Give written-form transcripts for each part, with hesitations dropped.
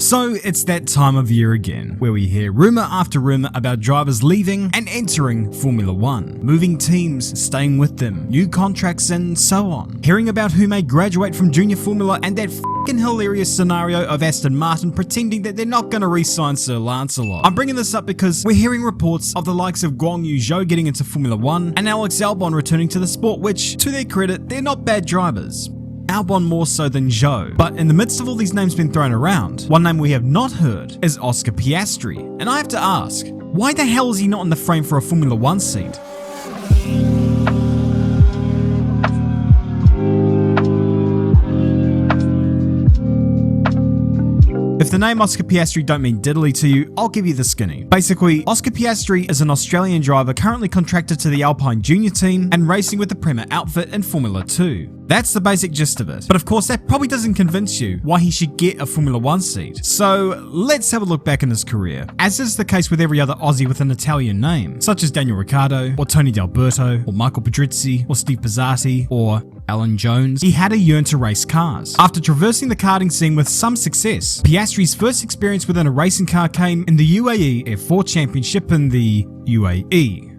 So it's that time of year again, where we hear rumour after rumour about drivers leaving and entering Formula 1, moving teams, staying with them, new contracts and so on. Hearing about who may graduate from Junior Formula and that f***ing hilarious scenario of Aston Martin pretending that they're not going to re-sign Sir Lancelot. I'm bringing this up because we're hearing reports of the likes of Guan Yu Zhou getting into Formula 1 and Alex Albon returning to the sport, which, to their credit, they're not bad drivers. Albon more so than Zhou. But in the midst of all these names being thrown around, one name we have not heard is Oscar Piastri. And I have to ask, why the hell is he not in the frame for a Formula 1 seat? If the name Oscar Piastri don't mean diddly to you, I'll give you the skinny. Basically, Oscar Piastri is an Australian driver currently contracted to the Alpine Junior team and racing with the Prema outfit in Formula 2. That's the basic gist of it. But of course, that probably doesn't convince you why he should get a Formula 1 seat. So let's have a look back in his career. As is the case with every other Aussie with an Italian name, such as Daniel Ricciardo, or Tony D'Alberto, or Michael Pedrizzi, or Steve Pizzati, or Alan Jones, he had a yearn to race cars. After traversing the karting scene with some success, Piastri's first experience within a racing car came in the UAE F4 Championship in the UAE.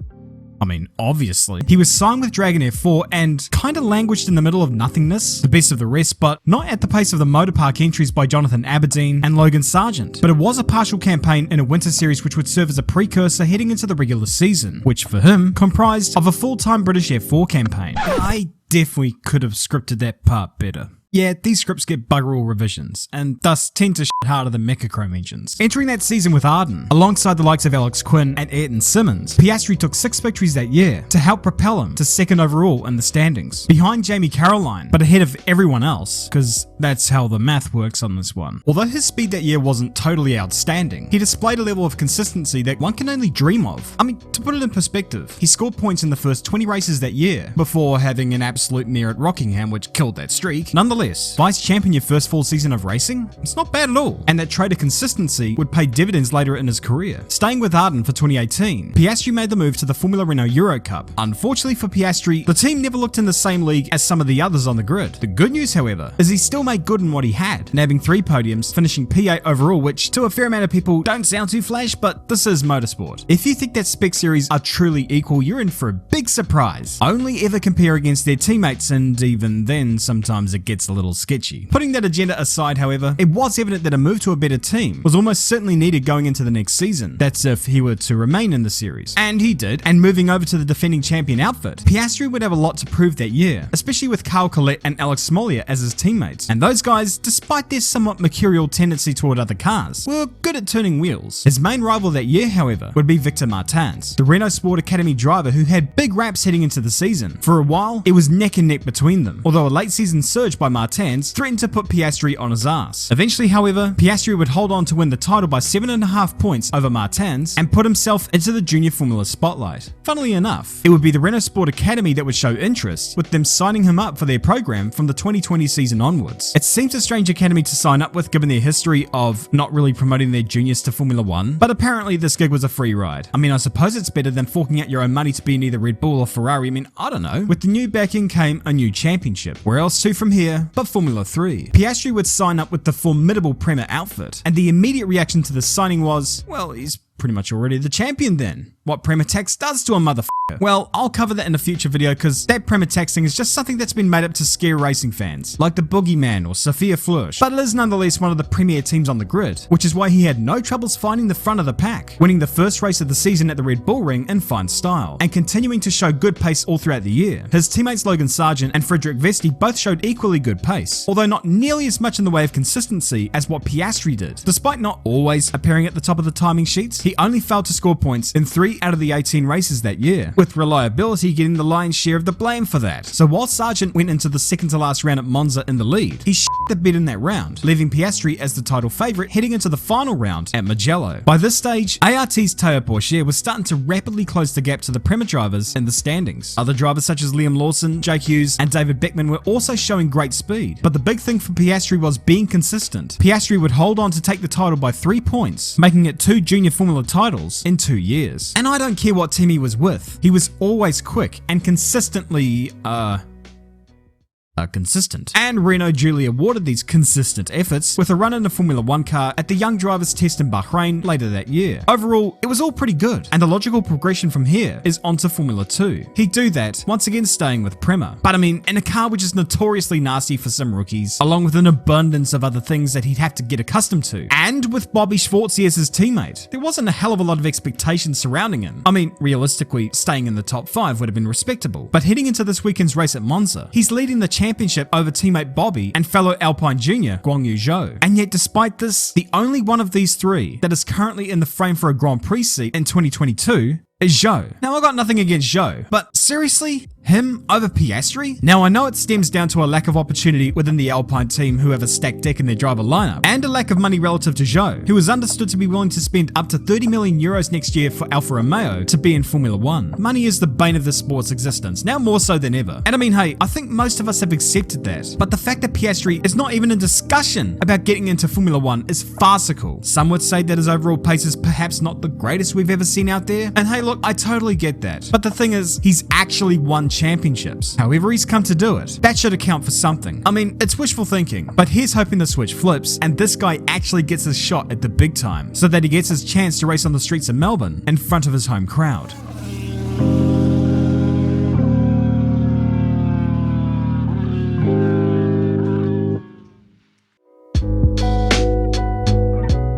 I mean, obviously. He was signed with Dragon F4 and kinda languished in the middle of nothingness, the best of the rest, but not at the pace of the motorpark entries by Jonathan Aberdeen and Logan Sargent. But it was a partial campaign in a winter series which would serve as a precursor heading into the regular season, which for him comprised of a full-time British F4 campaign. I definitely could have scripted that part better. Yeah, these scripts get bugger all revisions, and thus tend to shit harder than Mechachrome engines. Entering that season with Arden, alongside the likes of Alex Quinn and Ayrton Simmons, Piastri took 6 victories that year to help propel him to 2nd overall in the standings, behind Jamie Caroline, but ahead of everyone else, because that's how the math works on this one. Although his speed that year wasn't totally outstanding, he displayed a level of consistency that one can only dream of. I mean, to put it in perspective, he scored points in the first 20 races that year, before having an absolute near at Rockingham which killed that streak. Nonetheless, vice champion your first full season of racing? It's not bad at all. And that trait of consistency would pay dividends later in his career. Staying with Arden for 2018, Piastri made the move to the Formula Renault Eurocup. Unfortunately for Piastri, the team never looked in the same league as some of the others on the grid. The good news, however, is he still made good in what he had, nabbing 3 podiums, finishing P8 overall, which to a fair amount of people don't sound too flash, but this is motorsport. If you think that spec series are truly equal, you're in for a big surprise. Only ever compare against their teammates, and even then, sometimes it gets a little sketchy. Putting that agenda aside, however, it was evident that a move to a better team was almost certainly needed going into the next season. That's if he were to remain in the series. And he did, and moving over to the defending champion outfit, Piastri would have a lot to prove that year, especially with Carl Collette and Alex Smolia as his teammates. And those guys, despite their somewhat mercurial tendency toward other cars, were good at turning wheels. His main rival that year, however, would be Victor Martins, the Renault Sport Academy driver who had big raps heading into the season. For a while, it was neck and neck between them, although a late season surge by Martins threatened to put Piastri on his ass. Eventually, however, Piastri would hold on to win the title by 7.5 points over Martins and put himself into the Junior Formula spotlight. Funnily enough, it would be the Renault Sport Academy that would show interest, with them signing him up for their program from the 2020 season onwards. It seems a strange academy to sign up with given their history of not really promoting their juniors to Formula 1, but apparently this gig was a free ride. I mean, I suppose it's better than forking out your own money to be in either Red Bull or Ferrari. I mean, I don't know. With the new backing came a new championship. Where else to from here but Formula 3? Piastri would sign up with the formidable Prema outfit, and the immediate reaction to the signing was, well, he's pretty much already the champion then. What Prema tax does to a motherfucker. Well, I'll cover that in a future video because that Prema tax thing is just something that's been made up to scare racing fans, like the Boogeyman or Sophia Flörsch, but it is nonetheless one of the premier teams on the grid, which is why he had no troubles finding the front of the pack, winning the first race of the season at the Red Bull Ring in fine style, and continuing to show good pace all throughout the year. His teammates Logan Sargent and Frederick Vesti both showed equally good pace, although not nearly as much in the way of consistency as what Piastri did. Despite not always appearing at the top of the timing sheets, he only failed to score points in 3 out of the 18 races that year, with reliability getting the lion's share of the blame for that. So while Sargent went into the second to last round at Monza in the lead, he shit the bed in that round, leaving Piastri as the title favourite heading into the final round at Mugello. By this stage, ART's Théo Pourchaire was starting to rapidly close the gap to the Prema drivers in the standings. Other drivers such as Liam Lawson, Jake Hughes and David Beckman were also showing great speed, but the big thing for Piastri was being consistent. Piastri would hold on to take the title by 3 points, making it 2 Junior Formula titles in 2 years. And I don't care what team he was with, he was always quick and consistently, consistent. And Renault duly awarded these consistent efforts with a run in a Formula 1 car at the Young Drivers Test in Bahrain later that year. Overall, it was all pretty good, and the logical progression from here is onto Formula 2. He'd do that, once again staying with Prema. But I mean, in a car which is notoriously nasty for some rookies, along with an abundance of other things that he'd have to get accustomed to, and with Bobby Schwartzy as his teammate, there wasn't a hell of a lot of expectations surrounding him. I mean, realistically, staying in the top 5 would have been respectable, but heading into this weekend's race at Monza, he's leading the championship over teammate Bobby and fellow Alpine junior Guanyu Zhou. And yet despite this, the only one of these three that is currently in the frame for a Grand Prix seat in 2022 is Zhou. Now, I got nothing against Zhou, but seriously? Him over Piastri? Now, I know it stems down to a lack of opportunity within the Alpine team who have a stacked deck in their driver lineup, and a lack of money relative to Zhou, who is understood to be willing to spend up to 30 million euros next year for Alfa Romeo to be in Formula 1. Money is the bane of the sport's existence, now more so than ever. And I mean, hey, I think most of us have accepted that, but the fact that Piastri is not even in discussion about getting into Formula 1 is farcical. Some would say that his overall pace is perhaps not the greatest we've ever seen out there, and hey look, I totally get that. But the thing is, he's actually won championships. However he's come to do it, that should account for something. I mean, it's wishful thinking, but here's hoping the switch flips and this guy actually gets his shot at the big time, so that he gets his chance to race on the streets of Melbourne in front of his home crowd.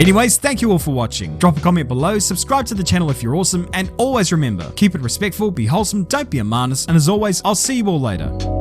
Anyways, thank you all for watching. Drop a comment below, subscribe to the channel if you're awesome, and always remember, keep it respectful, be wholesome, don't be a manus, and as always, I'll see you all later.